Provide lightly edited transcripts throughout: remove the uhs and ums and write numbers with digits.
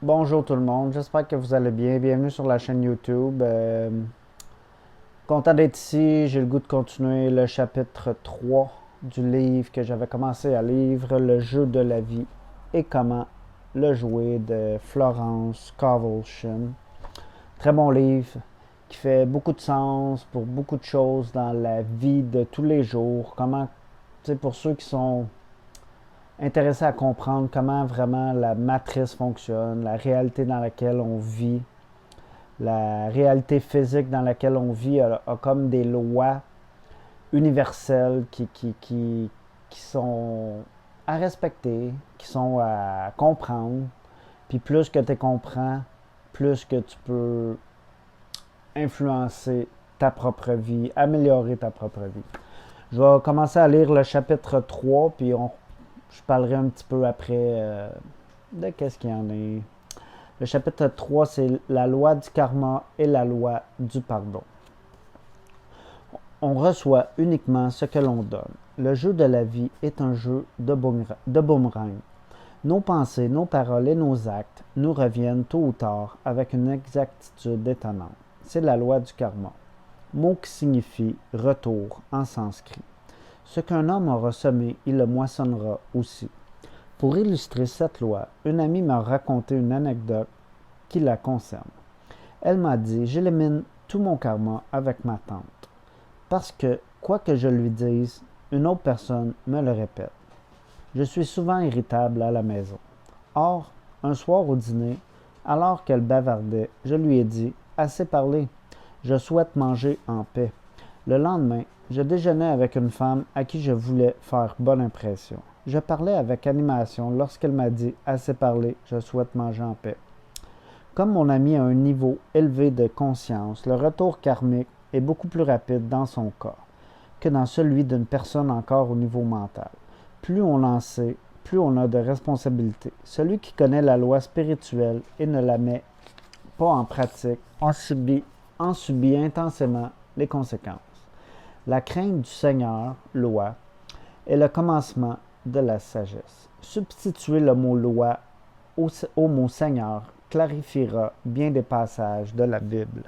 Bonjour tout le monde, j'espère que vous allez bien. Bienvenue sur la chaîne YouTube. Content d'être ici, j'ai le goût de continuer le chapitre 3 du livre que j'avais commencé à lire, Le jeu de la vie et comment le jouer de Florence Scovel Shinn. Très bon livre qui fait beaucoup de sens pour beaucoup de choses dans la vie de tous les jours. Comment, tu sais, pour ceux qui sont intéressés à comprendre comment vraiment la matrice fonctionne, la réalité dans laquelle on vit, la réalité physique dans laquelle on vit a comme des lois universelles qui sont à respecter, qui sont à comprendre. Puis plus que tu comprends, plus que tu peux influencer ta propre vie, améliorer ta propre vie. Je vais commencer à lire le chapitre 3, puis je parlerai un petit peu après de qu'est-ce qu'il y en a. Le chapitre 3, c'est la loi du karma et la loi du pardon. On reçoit uniquement ce que l'on donne. Le jeu de la vie est un jeu de boomerang. Nos pensées, nos paroles et nos actes nous reviennent tôt ou tard avec une exactitude étonnante. C'est la loi du karma, mot qui signifie retour en sanskrit. Ce qu'un homme aura semé, il le moissonnera aussi. Pour illustrer cette loi, une amie m'a raconté une anecdote qui la concerne. Elle m'a dit, j'élimine tout mon karma avec ma tante. Parce que, quoi que je lui dise, une autre personne me le répète. Je suis souvent irritable à la maison. Or, un soir au dîner, alors qu'elle bavardait, je lui ai dit, assez parlé, je souhaite manger en paix. Le lendemain, je déjeunais avec une femme à qui je voulais faire bonne impression. Je parlais avec animation lorsqu'elle m'a dit, assez parlé, je souhaite manger en paix. Comme mon ami a un niveau élevé de conscience, le retour karmique est beaucoup plus rapide dans son cas que dans celui d'une personne encore au niveau mental. Plus on en sait, plus on a de responsabilités. Celui qui connaît la loi spirituelle et ne la met pas en pratique en subit intensément les conséquences. La crainte du Seigneur, loi, est le commencement de la sagesse. Substituer le mot loi au mot Seigneur clarifiera bien des passages de la Bible.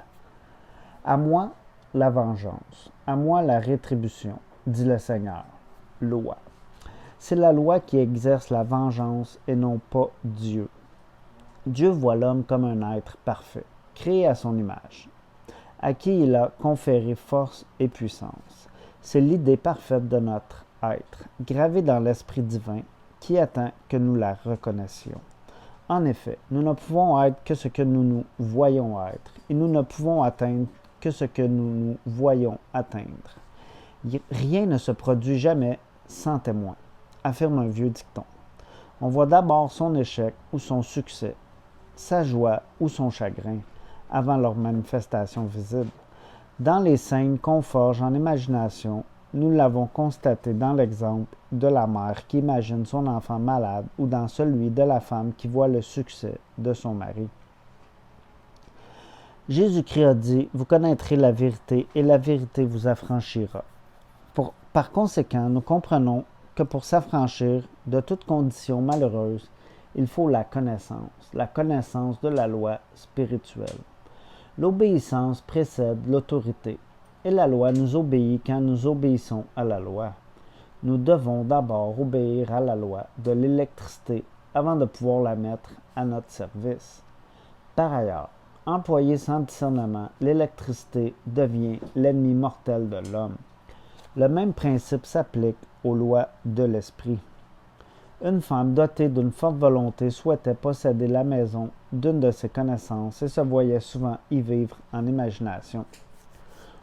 À moi la vengeance, à moi la rétribution, dit le Seigneur. Loi. C'est la loi qui exerce la vengeance et non pas Dieu. Dieu voit l'homme comme un être parfait, créé à son image, à qui il a conféré force et puissance. C'est l'idée parfaite de notre être, gravée dans l'Esprit divin, qui attend que nous la reconnaissions. En effet, nous ne pouvons être que ce que nous voyons être, et nous ne pouvons atteindre que ce que nous voyons atteindre. Rien ne se produit jamais sans témoin, affirme un vieux dicton. On voit d'abord son échec ou son succès, sa joie ou son chagrin, avant leur manifestation visible. Dans les scènes qu'on forge en imagination, nous l'avons constaté dans l'exemple de la mère qui imagine son enfant malade ou dans celui de la femme qui voit le succès de son mari. Jésus-Christ a dit, vous connaîtrez la vérité et la vérité vous affranchira. Par conséquent, nous comprenons que pour s'affranchir de toute condition malheureuse, il faut la connaissance de la loi spirituelle. L'obéissance précède l'autorité, et la loi nous obéit quand nous obéissons à la loi. Nous devons d'abord obéir à la loi de l'électricité avant de pouvoir la mettre à notre service. Par ailleurs, employée sans discernement, l'électricité devient l'ennemi mortel de l'homme. Le même principe s'applique aux lois de l'esprit. Une femme dotée d'une forte volonté souhaitait posséder la maison d'une de ses connaissances et se voyait souvent y vivre en imagination.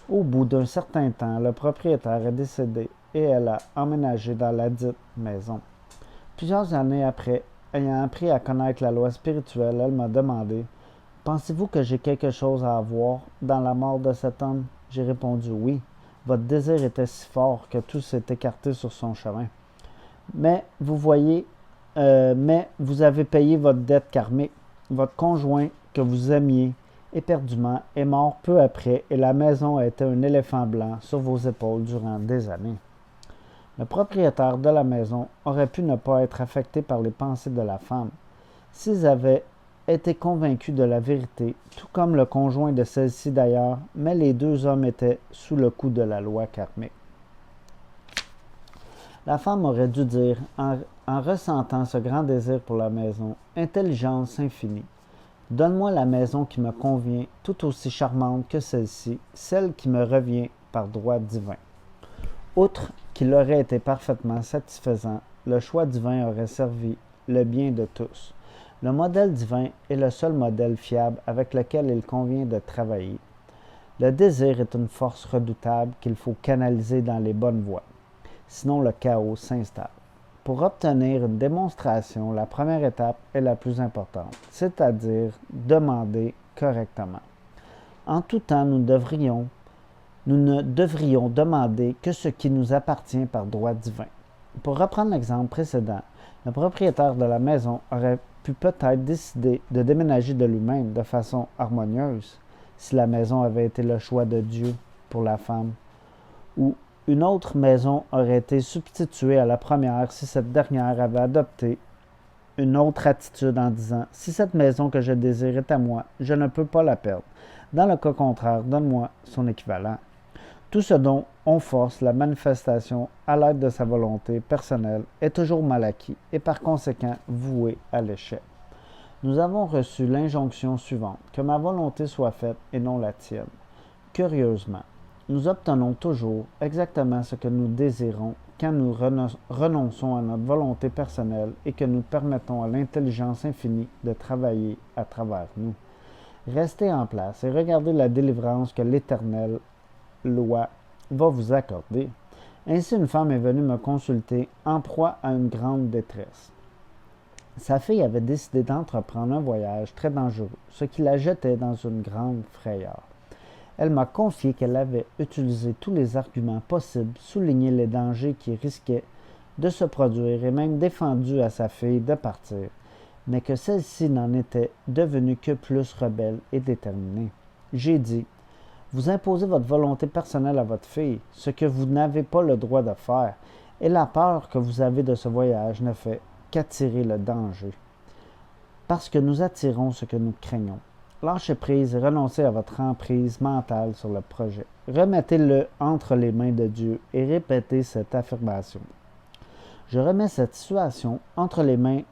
Au bout d'un certain temps, le propriétaire est décédé et elle a emménagé dans la dite maison. Plusieurs années après, ayant appris à connaître la loi spirituelle, elle m'a demandé « Pensez-vous que j'ai quelque chose à avoir dans la mort de cet homme ?» J'ai répondu « Oui. Votre désir était si fort que tout s'est écarté sur son chemin. Mais vous voyez, mais vous avez payé votre dette karmique. Votre conjoint que vous aimiez éperdument est mort peu après et la maison a été un éléphant blanc sur vos épaules durant des années. Le propriétaire de la maison aurait pu ne pas être affecté par les pensées de la femme s'ils avaient été convaincu de la vérité, tout comme le conjoint de celle-ci d'ailleurs, mais les deux hommes étaient sous le coup de la loi karmique. La femme aurait dû dire, en ressentant ce grand désir pour la maison, « Intelligence infinie, donne-moi la maison qui me convient, tout aussi charmante que celle-ci, celle qui me revient par droit divin. » Outre qu'il aurait été parfaitement satisfaisant, le choix divin aurait servi le bien de tous. Le modèle divin est le seul modèle fiable avec lequel il convient de travailler. Le désir est une force redoutable qu'il faut canaliser dans les bonnes voies. Sinon le chaos s'installe. Pour obtenir une démonstration, la première étape est la plus importante, c'est-à-dire demander correctement. En tout temps, nous ne devrions demander que ce qui nous appartient par droit divin. Pour reprendre l'exemple précédent, le propriétaire de la maison aurait pu peut-être décider de déménager de lui-même de façon harmonieuse si la maison avait été le choix de Dieu pour la femme, ou une autre maison aurait été substituée à la première si cette dernière avait adopté une autre attitude en disant « Si cette maison que je désire est à moi, je ne peux pas la perdre. Dans le cas contraire, donne-moi son équivalent. » Tout ce dont on force la manifestation à l'aide de sa volonté personnelle est toujours mal acquis et par conséquent voué à l'échec. Nous avons reçu l'injonction suivante, que ma volonté soit faite et non la tienne. Curieusement, nous obtenons toujours exactement ce que nous désirons quand nous renonçons à notre volonté personnelle et que nous permettons à l'intelligence infinie de travailler à travers nous. Restez en place et regardez la délivrance que l'Éternelle loi va vous accorder. Ainsi, une femme est venue me consulter en proie à une grande détresse. Sa fille avait décidé d'entreprendre un voyage très dangereux, ce qui la jetait dans une grande frayeur. Elle m'a confié qu'elle avait utilisé tous les arguments possibles, souligné les dangers qui risquaient de se produire et même défendu à sa fille de partir, mais que celle-ci n'en était devenue que plus rebelle et déterminée. J'ai dit, « Vous imposez votre volonté personnelle à votre fille, ce que vous n'avez pas le droit de faire, et la peur que vous avez de ce voyage ne fait qu'attirer le danger, parce que nous attirons ce que nous craignons. Lâchez prise et renoncez à votre emprise mentale sur le projet. Remettez-le entre les mains de Dieu et répétez cette affirmation. Je remets cette situation entre les mains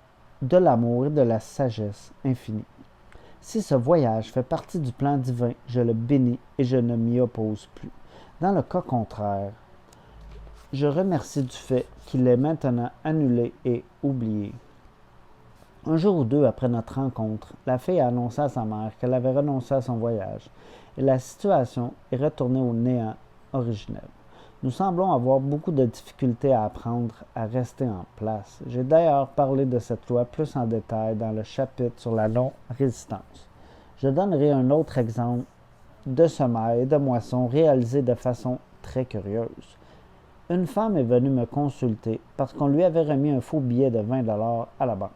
de l'amour et de la sagesse infinie. Si ce voyage fait partie du plan divin, je le bénis et je ne m'y oppose plus. Dans le cas contraire, je remercie du fait qu'il est maintenant annulé et oublié. » Un jour ou deux après notre rencontre, la fille a annoncé à sa mère qu'elle avait renoncé à son voyage et la situation est retournée au néant originel. Nous semblons avoir beaucoup de difficultés à apprendre à rester en place. J'ai d'ailleurs parlé de cette loi plus en détail dans le chapitre sur la non-résistance. Je donnerai un autre exemple de semailles et de moissons réalisés de façon très curieuse. Une femme est venue me consulter parce qu'on lui avait remis un faux billet de 20 $ à la banque.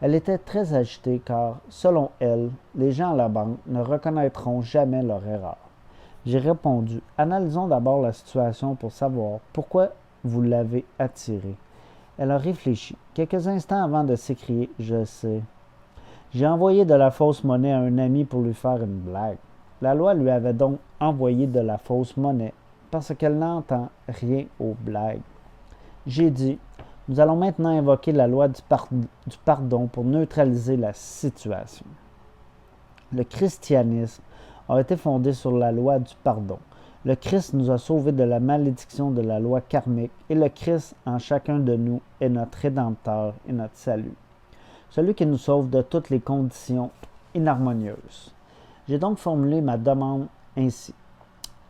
Elle était très agitée car, selon elle, les gens à la banque ne reconnaîtront jamais leur erreur. J'ai répondu, « Analysons d'abord la situation pour savoir pourquoi vous l'avez attirée. » Elle a réfléchi, quelques instants avant de s'écrier, « Je sais. J'ai envoyé de la fausse monnaie à un ami pour lui faire une blague. » La loi lui avait donc envoyé de la fausse monnaie parce qu'elle n'entend rien aux blagues. J'ai dit, nous allons maintenant invoquer la loi du pardon pour neutraliser la situation. Le christianisme a été fondé sur la loi du pardon. Le Christ nous a sauvés de la malédiction de la loi karmique et le Christ en chacun de nous est notre Rédempteur et notre salut. Celui qui nous sauve de toutes les conditions inharmonieuses. J'ai donc formulé ma demande ainsi.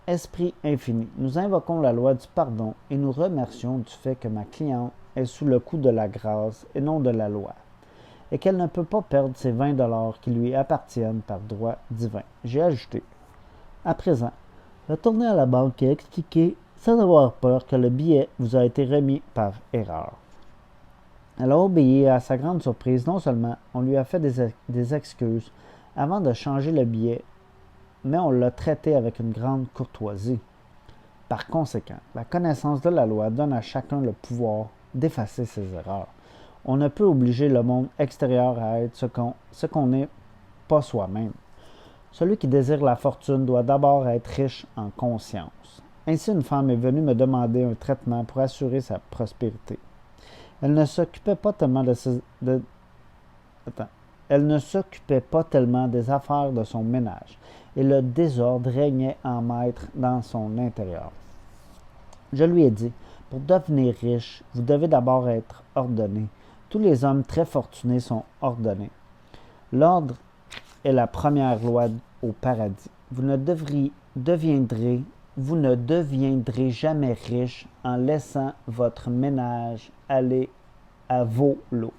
Esprit infini, nous invoquons la loi du pardon et nous remercions du fait que ma cliente est sous le coup de la grâce et non de la loi, et qu'elle ne peut pas perdre ses 20 $ qui lui appartiennent par droit divin. J'ai ajouté, à présent, retournez à la banque et expliquez sans avoir peur que le billet vous a été remis par erreur. Elle a obéi et à sa grande surprise, non seulement on lui a fait des excuses avant de changer le billet, mais on l'a traité avec une grande courtoisie. Par conséquent, la connaissance de la loi donne à chacun le pouvoir d'effacer ses erreurs. On ne peut obliger le monde extérieur à être ce qu'on n'est pas soi-même. Celui qui désire la fortune doit d'abord être riche en conscience. Ainsi, une femme est venue me demander un traitement pour assurer sa prospérité. Elle ne s'occupait pas tellement Elle ne s'occupait pas tellement des affaires de son ménage, et le désordre régnait en maître dans son intérieur. Je lui ai dit, pour devenir riche, vous devez d'abord être ordonné. Tous les hommes très fortunés sont ordonnés. L'ordre est la première loi au paradis. Vous ne deviendrez jamais riche en laissant votre ménage aller à volo.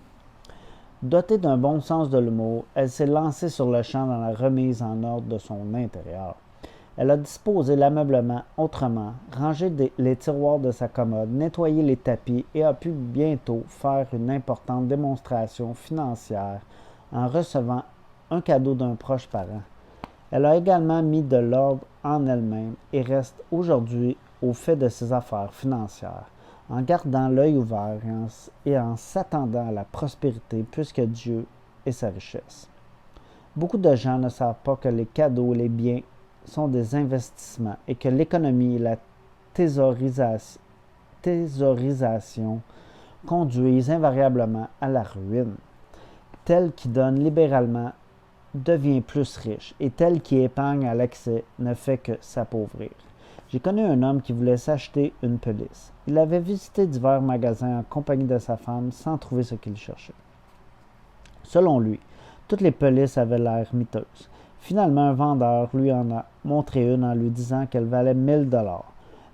Dotée d'un bon sens de l'humour, elle s'est lancée sur le champ dans la remise en ordre de son intérieur. Elle a disposé l'ameublement autrement, rangé les tiroirs de sa commode, nettoyé les tapis et a pu bientôt faire une importante démonstration financière en recevant un cadeau d'un proche parent. Elle a également mis de l'ordre en elle-même et reste aujourd'hui au fait de ses affaires financières, en gardant l'œil ouvert et en s'attendant à la prospérité puisque Dieu est sa richesse. Beaucoup de gens ne savent pas que les cadeaux et les biens sont des investissements et que l'économie et la thésaurisation conduisent invariablement à la ruine. Tel qui donne libéralement devient plus riche et tel qui épargne à l'excès ne fait que s'appauvrir. J'ai connu un homme qui voulait s'acheter une pelisse. Il avait visité divers magasins en compagnie de sa femme sans trouver ce qu'il cherchait. Selon lui, toutes les pelisses avaient l'air miteuses. Finalement, un vendeur lui en a montré une en lui disant qu'elle valait 1000 $,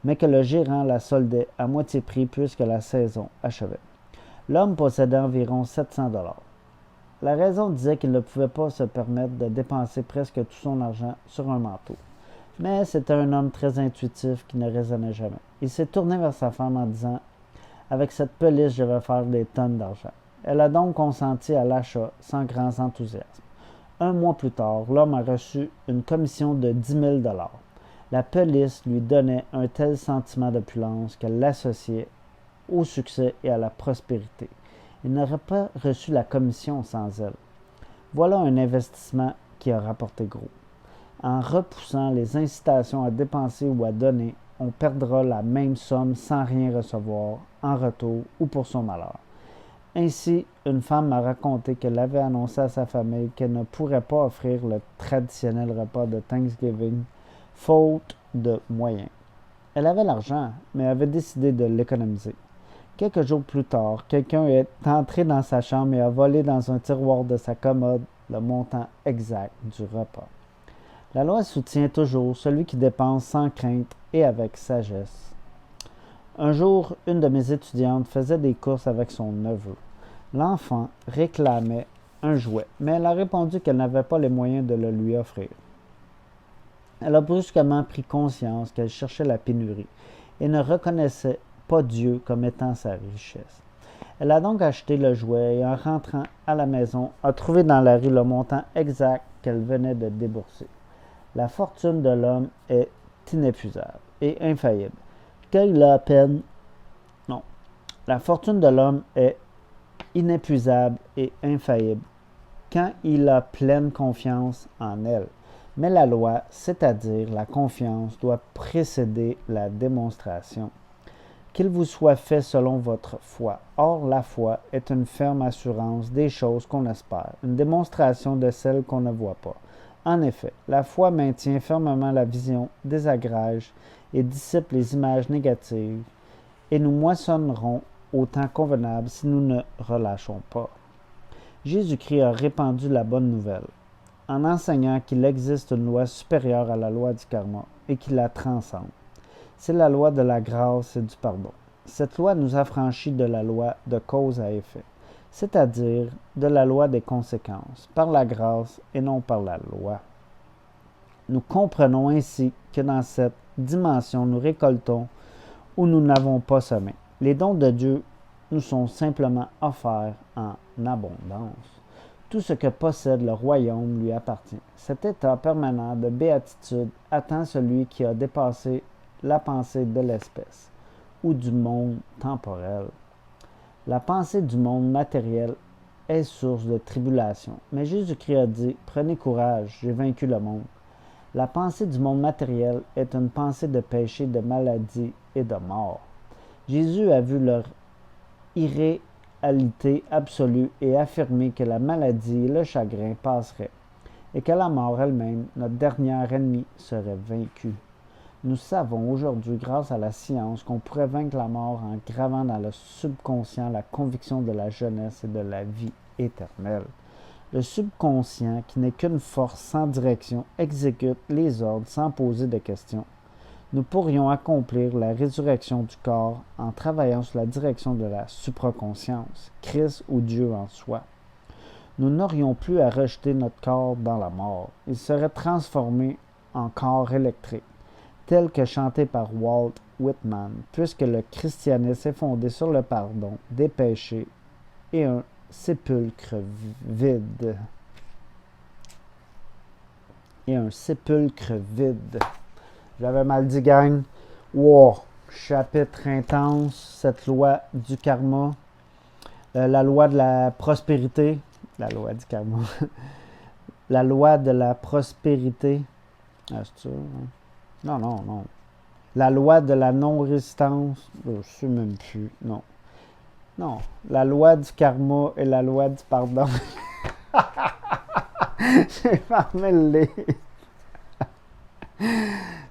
mais que le gérant la soldait à moitié prix puisque la saison achevait. L'homme possédait environ 700 $. La raison disait qu'il ne pouvait pas se permettre de dépenser presque tout son argent sur un manteau. Mais c'était un homme très intuitif qui ne raisonnait jamais. Il s'est tourné vers sa femme en disant « Avec cette pelisse, je vais faire des tonnes d'argent. » Elle a donc consenti à l'achat sans grand enthousiasme. Un mois plus tard, l'homme a reçu une commission de 10 000 $. La pelisse lui donnait un tel sentiment d'opulence qu'elle l'associait au succès et à la prospérité. Il n'aurait pas reçu la commission sans elle. Voilà un investissement qui a rapporté gros. En repoussant les incitations à dépenser ou à donner, on perdra la même somme sans rien recevoir en retour ou pour son malheur. Ainsi, une femme m'a raconté qu'elle avait annoncé à sa famille qu'elle ne pourrait pas offrir le traditionnel repas de Thanksgiving, faute de moyens. Elle avait l'argent, mais avait décidé de l'économiser. Quelques jours plus tard, quelqu'un est entré dans sa chambre et a volé dans un tiroir de sa commode le montant exact du repas. La loi soutient toujours celui qui dépense sans crainte et avec sagesse. Un jour, une de mes étudiantes faisait des courses avec son neveu. L'enfant réclamait un jouet, mais elle a répondu qu'elle n'avait pas les moyens de le lui offrir. Elle a brusquement pris conscience qu'elle cherchait la pénurie et ne reconnaissait pas Dieu comme étant sa richesse. Elle a donc acheté le jouet et en rentrant à la maison, a trouvé dans la rue le montant exact qu'elle venait de débourser. La fortune de l'homme est inépuisable et infaillible. Quand il a à peine... Non. La fortune de l'homme est inépuisable et infaillible quand il a pleine confiance en elle. Mais la loi, c'est-à-dire la confiance, doit précéder la démonstration. Qu'il vous soit fait selon votre foi. Or, la foi est une ferme assurance des choses qu'on espère, une démonstration de celles qu'on ne voit pas. En effet, la foi maintient fermement la vision, désagrège et dissipe les images négatives, et nous moissonnerons au temps convenable si nous ne relâchons pas. Jésus-Christ a répandu la bonne nouvelle, en enseignant qu'il existe une loi supérieure à la loi du karma et qui la transcende. C'est la loi de la grâce et du pardon. Cette loi nous affranchit de la loi de cause à effet, c'est-à-dire de la loi des conséquences, par la grâce et non par la loi. Nous comprenons ainsi que dans cette dimension, nous récoltons où nous n'avons pas semé. Les dons de Dieu nous sont simplement offerts en abondance. Tout ce que possède le royaume lui appartient. Cet état permanent de béatitude attend celui qui a dépassé la pensée de l'espèce ou du monde temporel. La pensée du monde matériel est source de tribulation. Mais Jésus-Christ a dit, prenez courage, j'ai vaincu le monde. La pensée du monde matériel est une pensée de péché, de maladie et de mort. Jésus a vu leur irréalité absolue et affirmé que la maladie et le chagrin passeraient et que la mort elle-même, notre dernière ennemie, serait vaincue. Nous savons aujourd'hui, grâce à la science, qu'on pourrait vaincre la mort en gravant dans le subconscient la conviction de la jeunesse et de la vie éternelle. Le subconscient, qui n'est qu'une force sans direction, exécute les ordres sans poser de questions. Nous pourrions accomplir la résurrection du corps en travaillant sur la direction de la supraconscience, Christ ou Dieu en soi. Nous n'aurions plus à rejeter notre corps dans la mort. Il serait transformé en corps électrique, tel que chanté par Walt Whitman, puisque le christianisme est fondé sur le pardon des péchés et un sépulcre vide. Et un sépulcre vide. J'avais mal dit, gang. Wow! Chapitre intense, cette loi du karma. La loi de la prospérité. La loi du karma. La loi de la prospérité. Ah, c'est ça? Hein? Non. La loi de la non-résistance. Je ne sais même plus. Non. La loi du karma et la loi du pardon. J'ai fermé le livre.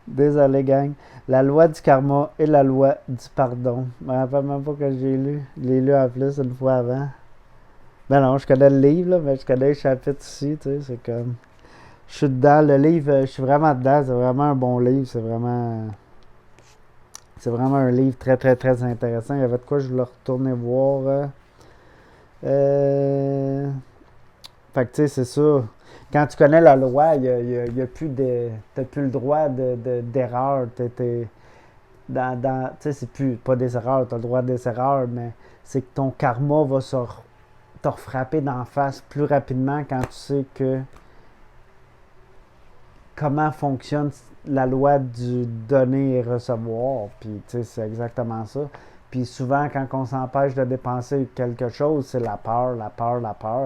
Désolé, gang. La loi du karma et la loi du pardon. Je me rappelle même pas que j'ai lu. Je l'ai lu en plus une fois avant. Ben non, je connais le livre, là, mais je connais le chapitre aussi, tu sais, c'est comme... Je suis dedans, le livre, je suis vraiment dedans, c'est vraiment un bon livre, c'est vraiment... C'est vraiment un livre très, très, très intéressant. Il y avait de quoi je voulais retourner voir. Fait que, tu sais, c'est ça. Quand tu connais la loi, il y a plus de... T'as plus le droit d'erreur. Tu sais, c'est plus... Pas des erreurs, t'as le droit des erreurs, mais c'est que ton karma va te refrapper d'en face plus rapidement quand tu sais que... Comment fonctionne la loi du donner et recevoir. Puis, tu sais, c'est exactement ça. Puis souvent, quand on s'empêche de dépenser quelque chose, c'est la peur.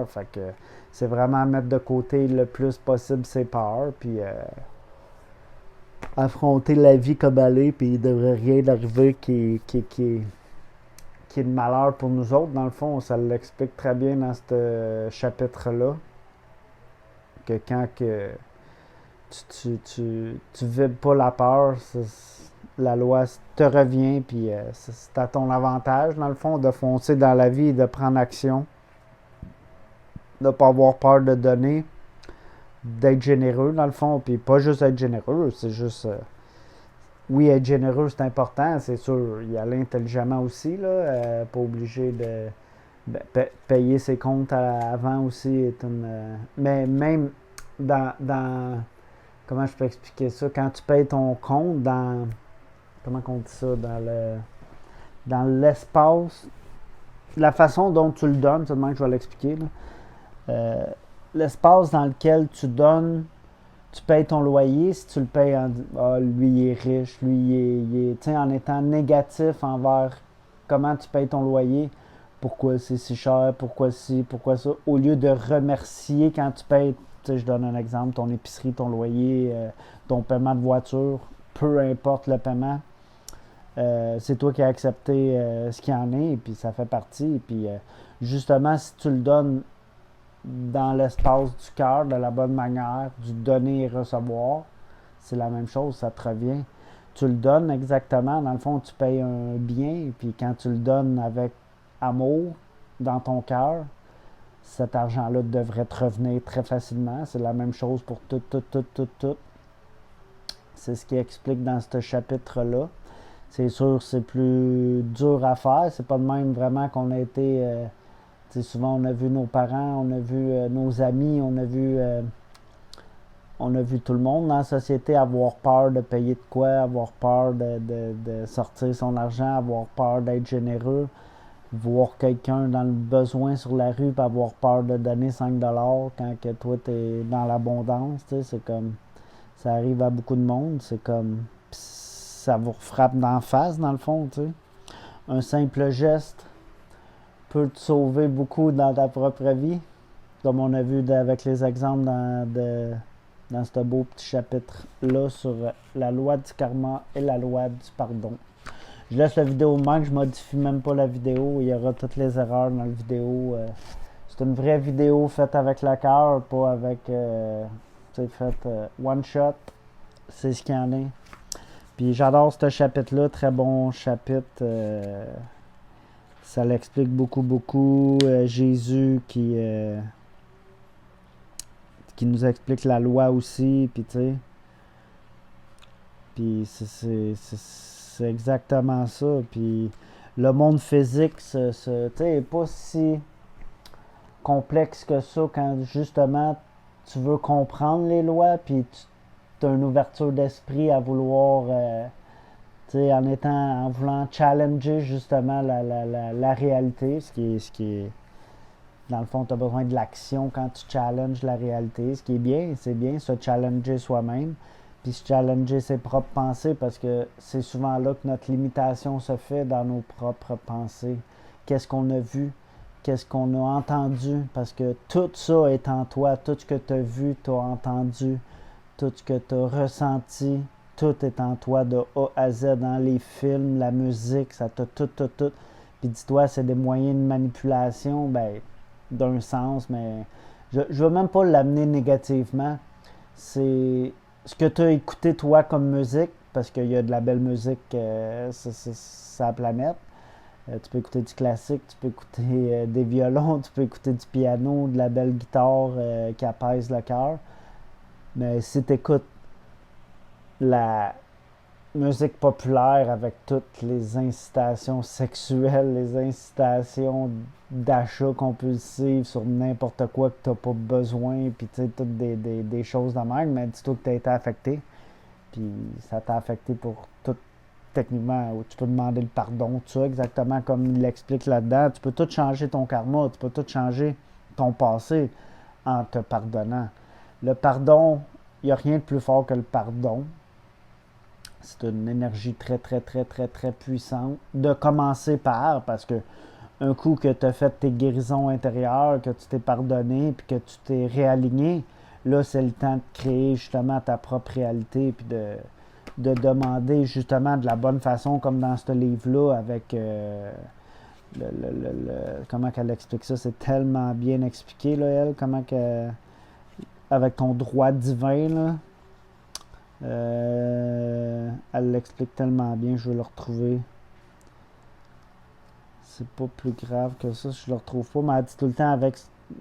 Fait que c'est vraiment mettre de côté le plus possible ses peurs. Puis affronter la vie comme elle est. Puis il ne devrait rien arriver qui est de malheur pour nous autres. Dans le fond, ça l'explique très bien dans ce chapitre-là. Que quand tu vibres pas la peur, la loi te revient, puis c'est à ton avantage, dans le fond, de foncer dans la vie et de prendre action, de ne pas avoir peur de donner, d'être généreux, dans le fond, puis pas juste être généreux, c'est juste... oui, être généreux, c'est important, c'est sûr, y aller intelligemment aussi, là, pas obligé de payer ses comptes avant aussi est une... mais même dans comment je peux expliquer ça? Quand tu payes ton compte dans... Comment on dit ça? Dans l'espace... La façon dont tu le donnes, c'est demain que je vais l'expliquer. L'espace dans lequel tu donnes... Tu payes ton loyer, si tu le payes en... Ah, lui, il est riche, lui, il est... Tu sais, en étant négatif envers comment tu payes ton loyer, pourquoi c'est si cher, pourquoi ci, pourquoi ça, au lieu de remercier quand tu payes... Tu sais, je donne un exemple, ton épicerie, ton loyer, ton paiement de voiture, peu importe le paiement, c'est toi qui as accepté ce qu'il y en est, et puis ça fait partie. Et puis justement, si tu le donnes dans l'espace du cœur, de la bonne manière, du donner et recevoir, c'est la même chose, ça te revient. Tu le donnes exactement, dans le fond, tu payes un bien, et puis quand tu le donnes avec amour dans ton cœur, cet argent-là devrait te revenir très facilement. C'est la même chose pour tout. C'est ce qui explique dans ce chapitre-là. C'est sûr, c'est plus dur à faire. C'est pas de même vraiment qu'on a été... souvent, on a vu nos parents, on a vu nos amis, on a vu tout le monde dans la société avoir peur de payer de quoi, avoir peur de sortir son argent, avoir peur d'être généreux. Voir quelqu'un dans le besoin sur la rue et avoir peur de donner 5$ quand que toi t'es dans l'abondance, tu sais, c'est comme ça arrive à beaucoup de monde, c'est comme ça vous frappe d'en face dans le fond, tu sais. Un simple geste peut te sauver beaucoup dans ta propre vie, comme on a vu avec les exemples dans ce beau petit chapitre-là sur la loi du karma et la loi du pardon. Je laisse la vidéo même, je modifie même pas la vidéo, il y aura toutes les erreurs dans la vidéo. C'est une vraie vidéo faite avec le cœur, pas avec, faite one shot, c'est ce qu'il y en est. Puis j'adore ce chapitre-là, très bon chapitre. Ça l'explique beaucoup. Jésus qui nous explique la loi aussi, puis tu sais. Puis c'est exactement ça. Puis le monde physique, tu sais, n'est pas si complexe que ça quand justement tu veux comprendre les lois, puis tu as une ouverture d'esprit à vouloir, en voulant challenger justement la réalité, ce qui est dans le fond, tu as besoin de l'action quand tu challenges la réalité, ce qui est bien, c'est bien, se challenger soi-même, puis se challenger ses propres pensées, parce que c'est souvent là que notre limitation se fait, dans nos propres pensées. Qu'est-ce qu'on a vu? Qu'est-ce qu'on a entendu? Parce que tout ça est en toi, tout ce que tu as vu, tu as entendu, tout ce que tu as ressenti, tout est en toi de A à Z, dans les films, la musique, ça t'a tout. Puis dis-toi, c'est des moyens de manipulation, ben, d'un sens, mais je ne veux même pas l'amener négativement. C'est ce que tu as écouté toi comme musique, parce qu'il y a de la belle musique sur la planète. Tu peux écouter du classique, tu peux écouter des violons, tu peux écouter du piano, de la belle guitare qui apaise le cœur. Mais si tu écoutes la musique populaire avec toutes les incitations sexuelles, les incitations d'achat compulsif sur n'importe quoi que tu n'as pas besoin, puis tu sais, toutes des choses de même, mais dis-toi que tu as été affecté, puis ça t'a affecté pour tout, techniquement, tu peux demander le pardon, tout ça, exactement comme il l'explique là-dedans. Tu peux tout changer ton karma, tu peux tout changer ton passé en te pardonnant. Le pardon, il n'y a rien de plus fort que le pardon. C'est une énergie très puissante. De commencer par, parce que un coup que tu as fait tes guérisons intérieures, que tu t'es pardonné, puis que tu t'es réaligné, là, c'est le temps de créer justement ta propre réalité, puis de demander justement de la bonne façon, comme dans ce livre-là, avec comment qu'elle explique ça, c'est tellement bien expliqué, là, elle, comment que, avec ton droit divin, là, elle l'explique tellement bien, je vais le retrouver. C'est pas plus grave que ça, je le retrouve pas, mais elle dit tout le temps avec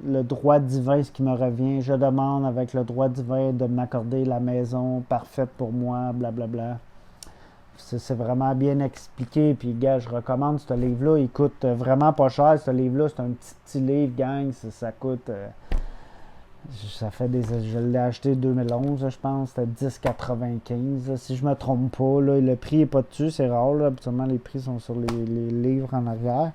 le droit divin, ce qui me revient. Je demande avec le droit divin de m'accorder la maison parfaite pour moi, blablabla. C'est vraiment bien expliqué, puis gars, je recommande ce livre-là. Il coûte vraiment pas cher, ce livre-là. C'est un petit livre, gang. Ça coûte... ça fait je l'ai acheté en 2011, je pense. C'était 10,95. Si je me trompe pas, là, le prix n'est pas dessus, c'est rare. Là. Habituellement, les prix sont sur les livres en arrière.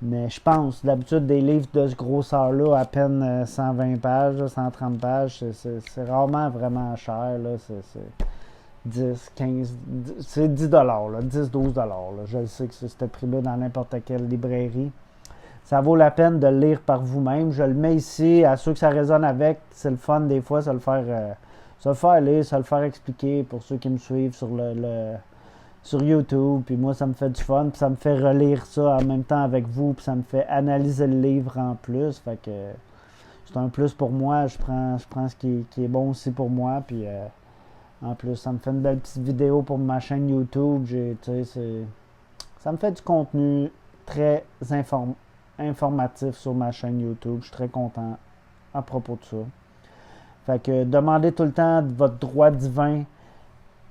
Mais je pense, d'habitude, des livres de ce grosseur-là, à peine 120 pages, 130 pages, c'est rarement vraiment cher. Là. C'est 10, 15, c'est 10 $, là, 10, 12 $. Là. Je le sais que c'est ce prix-là dans n'importe quelle librairie. Ça vaut la peine de le lire par vous-même. Je le mets ici, à ceux que ça résonne avec. C'est le fun des fois, ça le faire lire, ça le faire expliquer pour ceux qui me suivent sur YouTube. Puis moi, ça me fait du fun. Puis ça me fait relire ça en même temps avec vous. Puis ça me fait analyser le livre en plus. Fait que c'est un plus pour moi. Je prends ce qui est bon aussi pour moi. Puis en plus, ça me fait une belle petite vidéo pour ma chaîne YouTube. Ça me fait du contenu très informatif sur ma chaîne YouTube. Je suis très content à propos de ça. Fait que demandez tout le temps de votre droit divin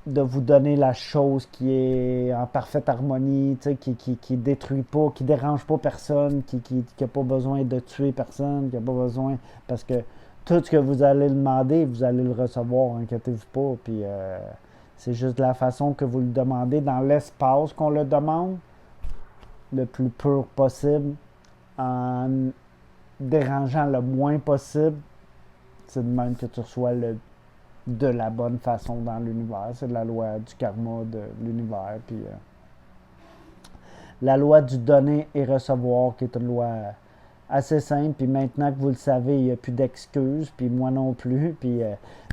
de vous donner la chose qui est en parfaite harmonie, qui détruit pas, qui dérange pas personne, qui n'a pas besoin de tuer personne, qui n'a pas besoin... Parce que tout ce que vous allez demander, vous allez le recevoir, inquiétez-vous pas. Puis c'est juste la façon que vous le demandez, dans l'espace qu'on le demande, le plus pur possible, en dérangeant le moins possible. C'est de même que tu reçois de la bonne façon dans l'univers. C'est de la loi du karma de l'univers. Puis la loi du donner et recevoir, qui est une loi assez simple. Puis maintenant que vous le savez, il n'y a plus d'excuses, puis moi non plus. Puis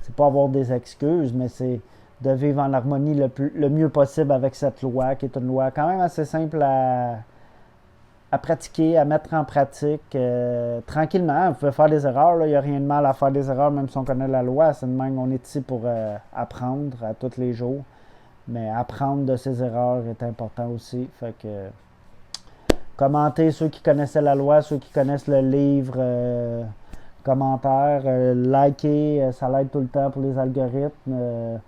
c'est pas avoir des excuses, mais c'est de vivre en harmonie le mieux possible avec cette loi, qui est une loi quand même assez simple à pratiquer, à mettre en pratique tranquillement. Vous pouvez faire des erreurs, il n'y a rien de mal à faire des erreurs, même si on connaît la loi. C'est de même, on est ici pour apprendre à tous les jours. Mais apprendre de ses erreurs est important aussi. Fait que commentez ceux qui connaissaient la loi, ceux qui connaissent le livre, commentaires, likez, ça l'aide tout le temps pour les algorithmes.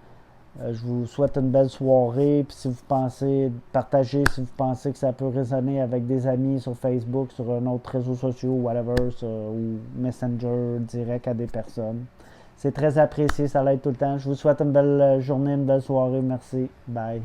Je vous souhaite une belle soirée. Puis si vous pensez, partagez si vous pensez que ça peut résonner avec des amis sur Facebook, sur un autre réseau social, whatever, ou Messenger direct à des personnes. C'est très apprécié, ça l'aide tout le temps. Je vous souhaite une belle journée, une belle soirée. Merci. Bye.